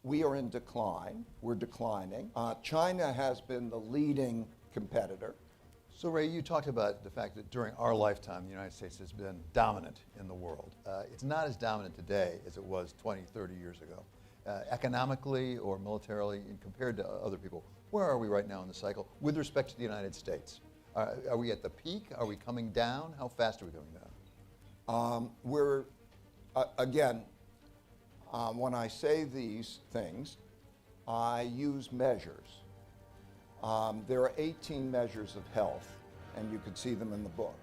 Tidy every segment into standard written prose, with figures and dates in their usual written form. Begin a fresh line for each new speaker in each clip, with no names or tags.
We are in decline. We're declining. China has been the leading competitor.
So Ray, you talked about the fact that during our lifetime, the United States has been dominant in the world. It's not as dominant today as it was 20, 30 years ago. Economically or militarily, compared to other people, where are we right now in the cycle with respect to the United States? Are we at the peak? Are we coming down? How fast are we coming down?
When I say these things, I use measures. There are 18 measures of health, and you could see them in the book.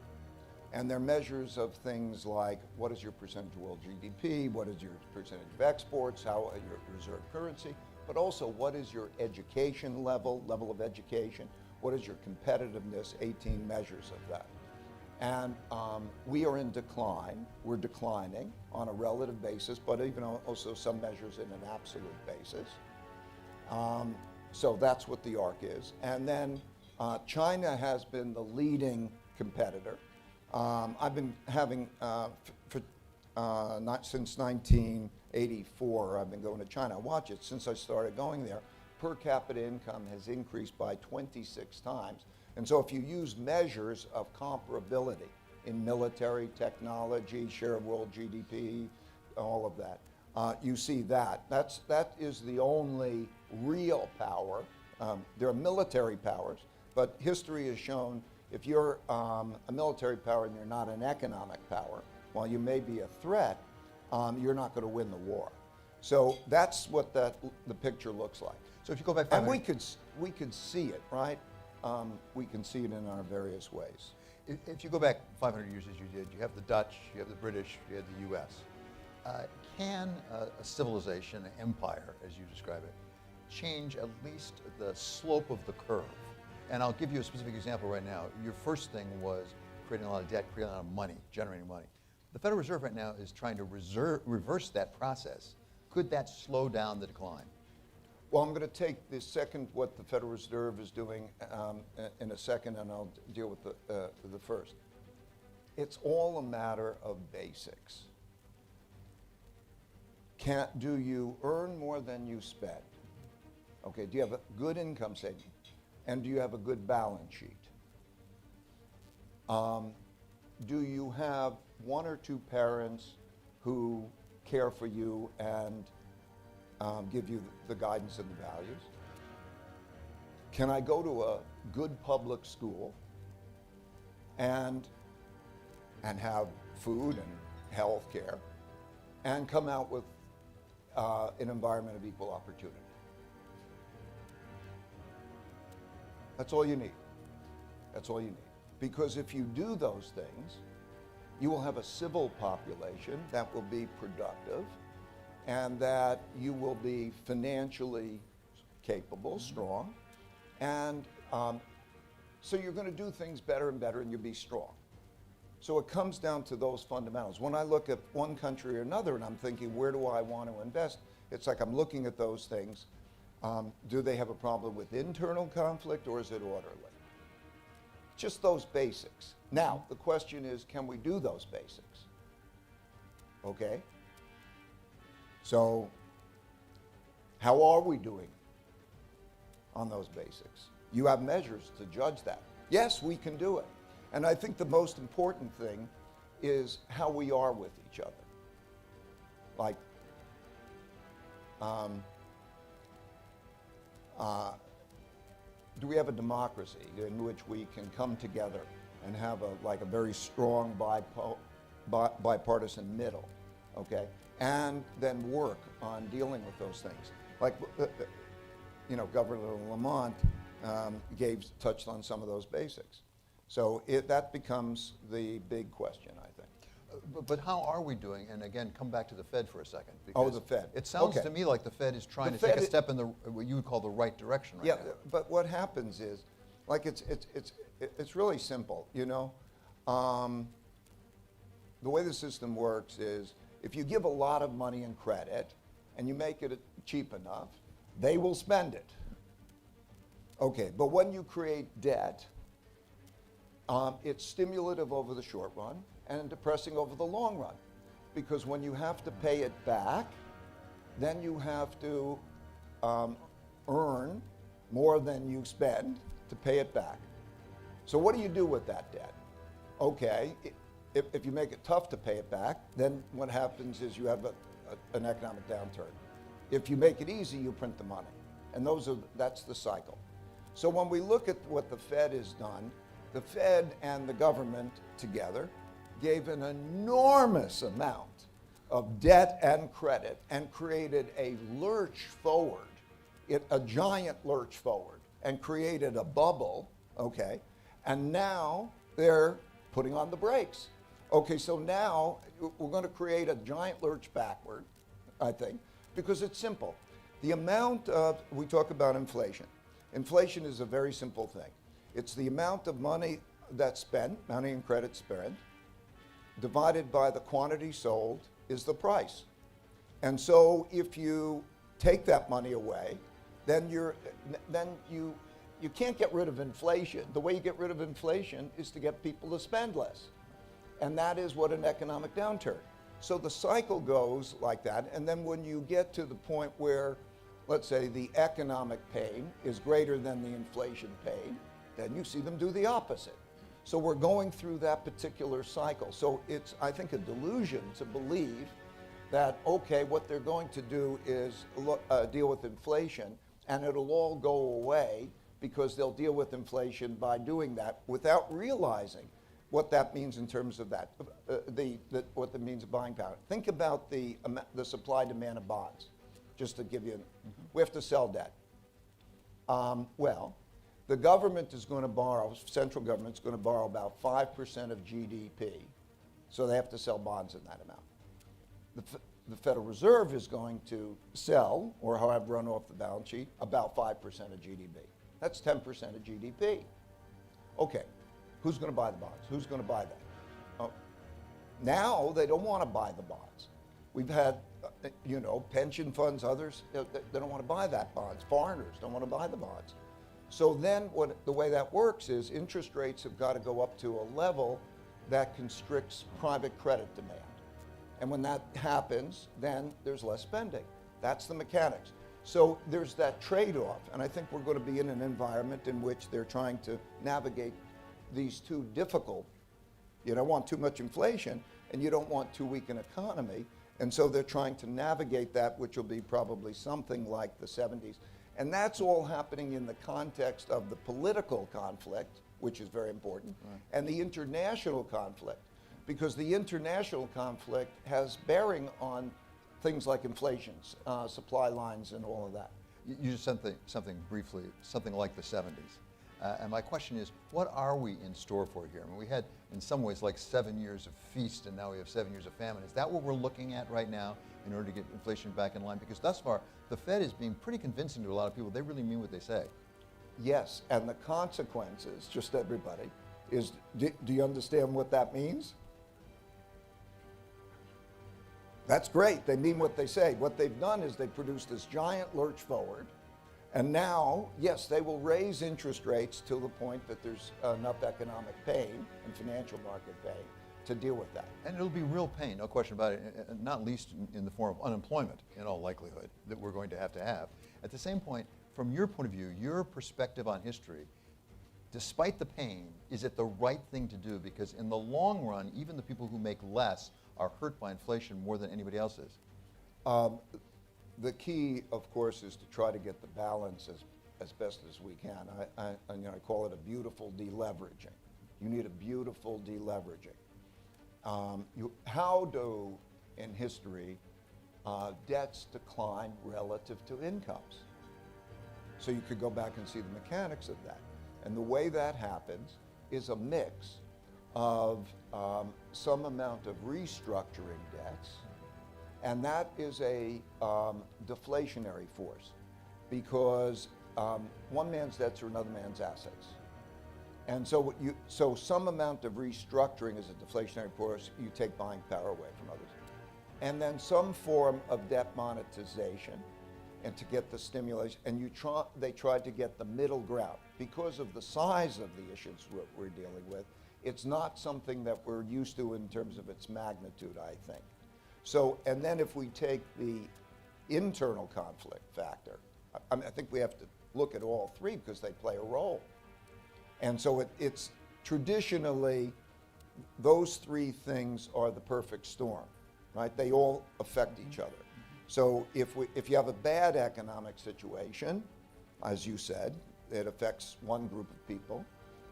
And they're measures of things like what is your percentage of world GDP, what is your percentage of exports, how your reserve currency, but also what is your education level of education, what is your competitiveness, 18 measures of that. And we are in decline. We're declining on a relative basis, but even also some measures in an absolute basis. So that's what the arc is. And then China has been the leading competitor. I've been having, not since 1984, I've been going to China. Watch it, since I started going there, per capita income has increased by 26 times. And so if you use measures of comparability in military, technology, share of world GDP, all of that, you see that. That is the only real power. There are military powers, but history has shown if you're a military power and you're not an economic power, while you may be a threat, you're not going to win the war. So that's what the picture looks like.
So if you go back,
and we could see it, right? We can see it in our various ways.
If you go back 500 years as you did, you have the Dutch, you have the British, you have the U.S. Can a civilization, an empire, as you describe it, change at least the slope of the curve? And I'll give you a specific example right now. Your first thing was creating a lot of debt, creating a lot of money, generating money. The Federal Reserve right now is trying to reverse that process. Could that slow down the decline?
Well, I'm going to take what the Federal Reserve is doing in a second, and I'll deal with the first. It's all a matter of basics. Do you earn more than you spend? Okay, do you have a good income statement? And do you have a good balance sheet? Do you have one or two parents who care for you and give you the guidance and the values? Can I go to a good public school and have food and health care and come out with an environment of equal opportunity? That's all you need. That's all you need. Because if you do those things, you will have a civil population that will be productive, and that you will be financially capable, strong, and so you're going to do things better and better, and you'll be strong. So it comes down to those fundamentals. When I look at one country or another and I'm thinking, where do I want to invest? It's like I'm looking at those things. Do they have a problem with internal conflict, or is it orderly? Just those basics. Now, the question is, can we do those basics? Okay? So, how are we doing on those basics? You have measures to judge that. Yes, we can do it. And I think the most important thing is how we are with each other. Like, do we have a democracy in which we can come together and have a very strong bipartisan middle, okay? And then work on dealing with those things. Like, Governor Lamont touched on some of those basics. So that becomes the big question, I think.
But how are we doing? And again, come back to the Fed for a second.
Oh, the Fed.
It sounds to me like the Fed is trying to take a step in what you would call the right direction right now.
Yeah, but what happens is, like, it's really simple, The way the system works is, if you give a lot of money in credit and you make it cheap enough, they will spend it. Okay, but when you create debt, it's stimulative over the short run and depressing over the long run. Because when you have to pay it back, then you have to earn more than you spend to pay it back. So what do you do with that debt? Okay, if you make it tough to pay it back, then what happens is you have an economic downturn. If you make it easy, you print the money. And that's the cycle. So when we look at what the Fed has done, the Fed and the government together gave an enormous amount of debt and credit and created a lurch forward, a giant lurch forward, and created a bubble, okay? And now they're putting on the brakes. Okay, so now we're going to create a giant lurch backward, I think, because it's simple. The amount of, we talk about inflation. Inflation is a very simple thing. It's the amount of money that's spent, money and credit spent, divided by the quantity sold is the price. And so if you take that money away, then you can't get rid of inflation. The way you get rid of inflation is to get people to spend less. And that is what an economic downturn. So the cycle goes like that, and then when you get to the point where, let's say, the economic pain is greater than the inflation pain, then you see them do the opposite. So we're going through that particular cycle. So it's, I think, a delusion to believe that, okay, what they're going to do is deal with inflation, and it'll all go away because they'll deal with inflation by doing that without realizing what that means in terms of that, what that means of buying power. Think about the supply-demand of bonds, just to give you, we have to sell debt. Well, the government is going to borrow, central government's going to borrow about 5% of GDP, so they have to sell bonds in that amount. The Federal Reserve is going to sell, or have run off the balance sheet, about 5% of GDP. That's 10% of GDP. Okay, who's going to buy the bonds? Who's going to buy that? Oh, now they don't want to buy the bonds. We've had, pension funds, others, they don't want to buy that bonds. Foreigners don't want to buy the bonds. So then the way that works is interest rates have got to go up to a level that constricts private credit demand. And when that happens, then there's less spending. That's the mechanics. So there's that trade-off, and I think we're going to be in an environment in which they're trying to navigate these two difficult, you don't want too much inflation, and you don't want too weak an economy, and so they're trying to navigate that, which will be probably something like the 70s. And that's all happening in the context of the political conflict, which is very important, right, and the international conflict, because the international conflict has bearing on things like inflation, supply lines, and all of that.
You just said something briefly, something like the 70s. And my question is, what are we in store for here? I mean, we had, in some ways, like 7 years of feast, and now we have 7 years of famine. Is that what we're looking at right now in order to get inflation back in line? Because thus far, the Fed is being pretty convincing to a lot of people. They really mean what they say.
Yes, and the consequences, just everybody, is, do you understand what that means? That's great. They mean what they say. What they've done is they've produced this giant lurch forward. And now, yes, they will raise interest rates to the point that there's enough economic pain and financial market pain to deal with that.
And it'll be real pain, no question about it, not least in the form of unemployment, in all likelihood, that we're going to have. At the same point, from your point of view, your perspective on history, despite the pain, is it the right thing to do? Because in the long run, even the people who make less are hurt by inflation more than anybody else is.
The key, of course, is to try to get the balance as best as we can. I call it a beautiful deleveraging. You need a beautiful deleveraging. How do, in history, debts decline relative to incomes? So you could go back and see the mechanics of that. And the way that happens is a mix of some amount of restructuring debts, and that is a deflationary force, because one man's debts are another man's assets. And so some amount of restructuring is a deflationary force. You take buying power away from others. And then some form of debt monetization, and to get the stimulation, and they tried to get the middle ground. Because of the size of the issues we're dealing with, it's not something that we're used to in terms of its magnitude, I think. So, and then if we take the internal conflict factor. I mean, I think we have to look at all three because they play a role. And so it's traditionally, those three things are the perfect storm, right? They all affect each other. So if you have a bad economic situation, as you said, it affects one group of people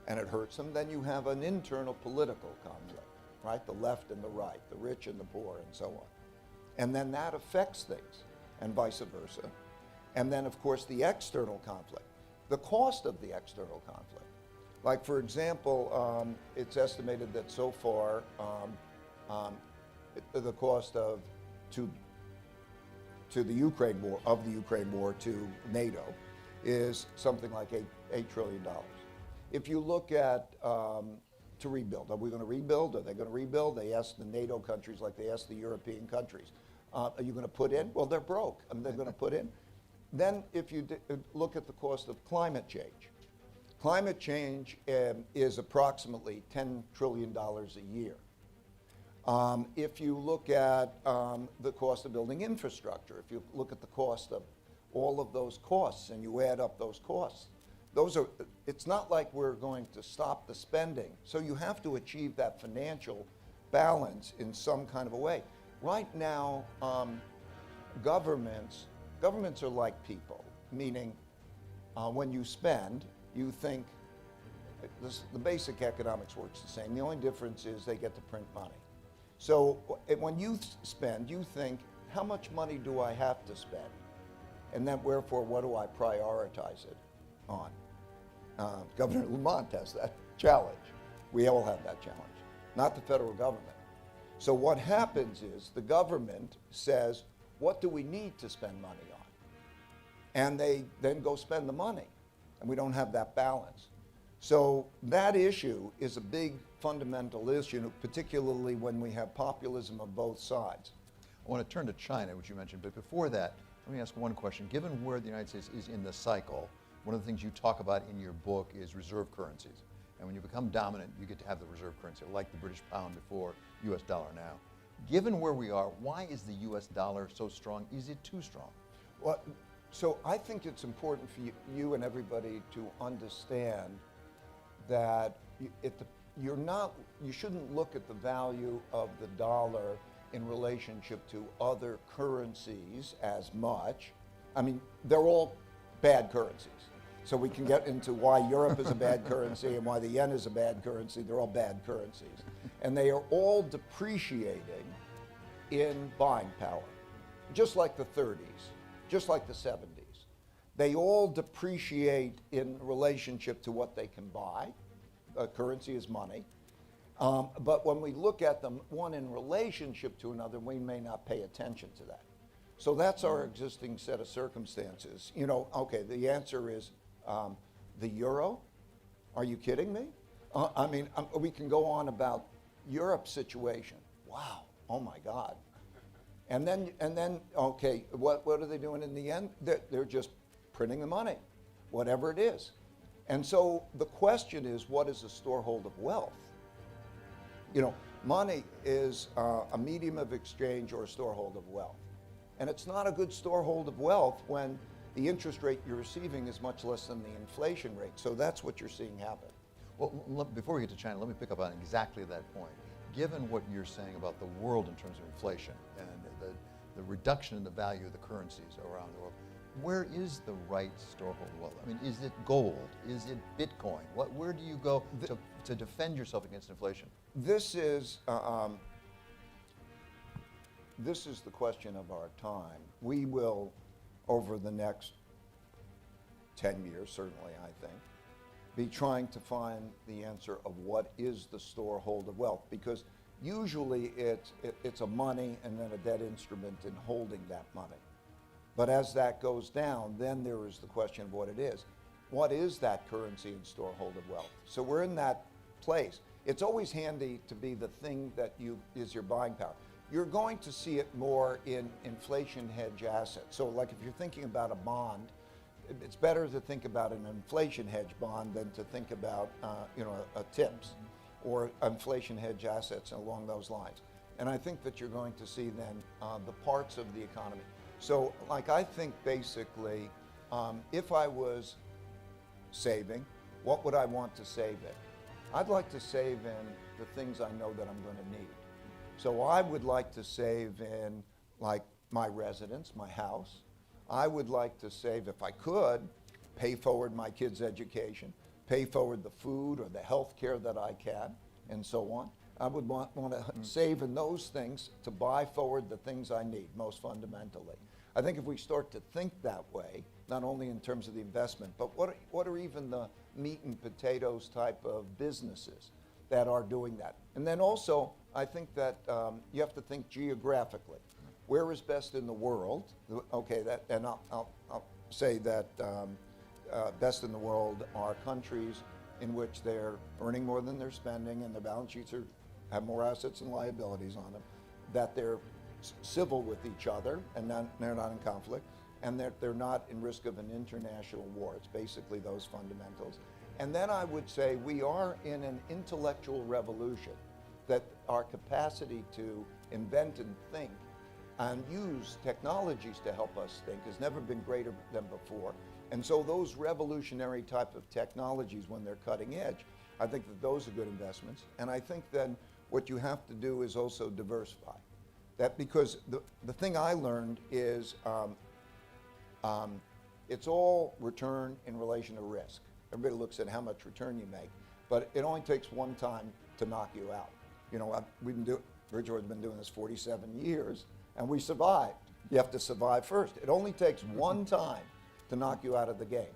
and it hurts them, then you have an internal political conflict, right? The left and the right, the rich and the poor, and so on. And then that affects things, and vice versa. And then, of course, the external conflict, the cost of the external conflict. Like, for example, it's estimated that so far, the cost to the Ukraine war, of the Ukraine war to NATO is something like $8 trillion. If you look at to rebuild, are we going to rebuild? Are they going to rebuild? They ask the NATO countries like they ask the European countries. Are you going to put in? Well, they're broke. I mean, they're going to put in. Then if you look at the cost of climate change, climate change is approximately $10 trillion a year. If you look at the cost of building infrastructure, if you look at the cost of all of those costs and you add up those costs, it's not like we're going to stop the spending. So you have to achieve that financial balance in some kind of a way. Right now, governments are like people, meaning when you spend, you think, the basic economics works the same. The only difference is they get to print money. So when you spend, you think, how much money do I have to spend? And then wherefore, what do I prioritize it on? Governor Lamont has that challenge. We all have that challenge, not the federal government. So what happens is the government says, what do we need to spend money on? And they then go spend the money, and we don't have that balance. So that issue is a big fundamental issue, particularly when we have populism of both sides.
I want to turn to China, which you mentioned, but before that, let me ask one question. Given where the United States is in the cycle, one of the things you talk about in your book is reserve currencies. And when you become dominant, you get to have the reserve currency, like the British pound before, US dollar now. Given where we are, why is the US dollar so strong? Is it too strong?
Well, so I think it's important for you and everybody to understand that you shouldn't look at the value of the dollar in relationship to other currencies as much. I mean, they're all bad currencies. So we can get into why Europe is a bad currency and why the yen is a bad currency. They're all bad currencies. And they are all depreciating in buying power, just like the 30s, just like the 70s. They all depreciate in relationship to what they can buy. Currency is money. But when we look at them, one in relationship to another, we may not pay attention to that. So that's our existing set of circumstances. You know, okay, the answer is the euro. Are you kidding me? I mean, we can go on about Europe's situation. Wow, oh my God. And then, okay, what are they doing in the end? They're just printing the money, whatever it is. And so the question is, what is a storehold of wealth? You know, money is a medium of exchange or a storehold of wealth. And it's not a good storehold of wealth when the interest rate you're receiving is much less than the inflation rate. So that's what you're seeing happen.
Well, before we get to China, let me pick up on exactly that point. Given what you're saying about the world in terms of inflation and the reduction in the value of the currencies around the world, where is the right storehold of wealth? I mean, is it gold? Is it Bitcoin? Where do you go to defend yourself against inflation?
This is the question of our time. We will, over the next 10 years, certainly, I think, be trying to find the answer of what is the storehold of wealth, because usually it's a money and then a debt instrument in holding that money. But as that goes down, then there is the question of what it is. What is that currency and storehold of wealth? So we're in that place. It's always handy to be the thing that is your buying power. You're going to see it more in inflation hedge assets. So like if you're thinking about a bond, it's better to think about an inflation hedge bond than to think about a TIPS or inflation hedge assets along those lines. And I think that you're going to see then the parts of the economy. So, like, I think basically, if I was saving, what would I want to save in? I'd like to save in the things I know that I'm going to need. So I would like to save in, like, my residence, my house. I would like to save, if I could, pay forward my kids' education, pay forward the food or the health care that I can, and so on. I would want to save in those things to buy forward the things I need, most fundamentally. I think if we start to think that way, not only in terms of the investment, but what are even the meat and potatoes type of businesses that are doing that? And then also, I think that you have to think geographically. Where is best in the world? Okay, and I'll say that best in the world are countries in which they're earning more than they're spending, and their balance sheets have more assets and liabilities on them, that they're civil with each other, and they're not in conflict, and they're not in risk of an international war. It's basically those fundamentals. And then I would say we are in an intellectual revolution, that our capacity to invent and think and use technologies to help us think has never been greater than before. And so those revolutionary type of technologies, when they're cutting edge, I think that those are good investments. And I think then what you have to do is also diversify. That, because the thing I learned is it's all return in relation to risk. Everybody looks at how much return you make, but it only takes one time to knock you out. You know, Bridgewater's been doing this 47 years, and we survived. You have to survive first. It only takes one time to knock you out of the game.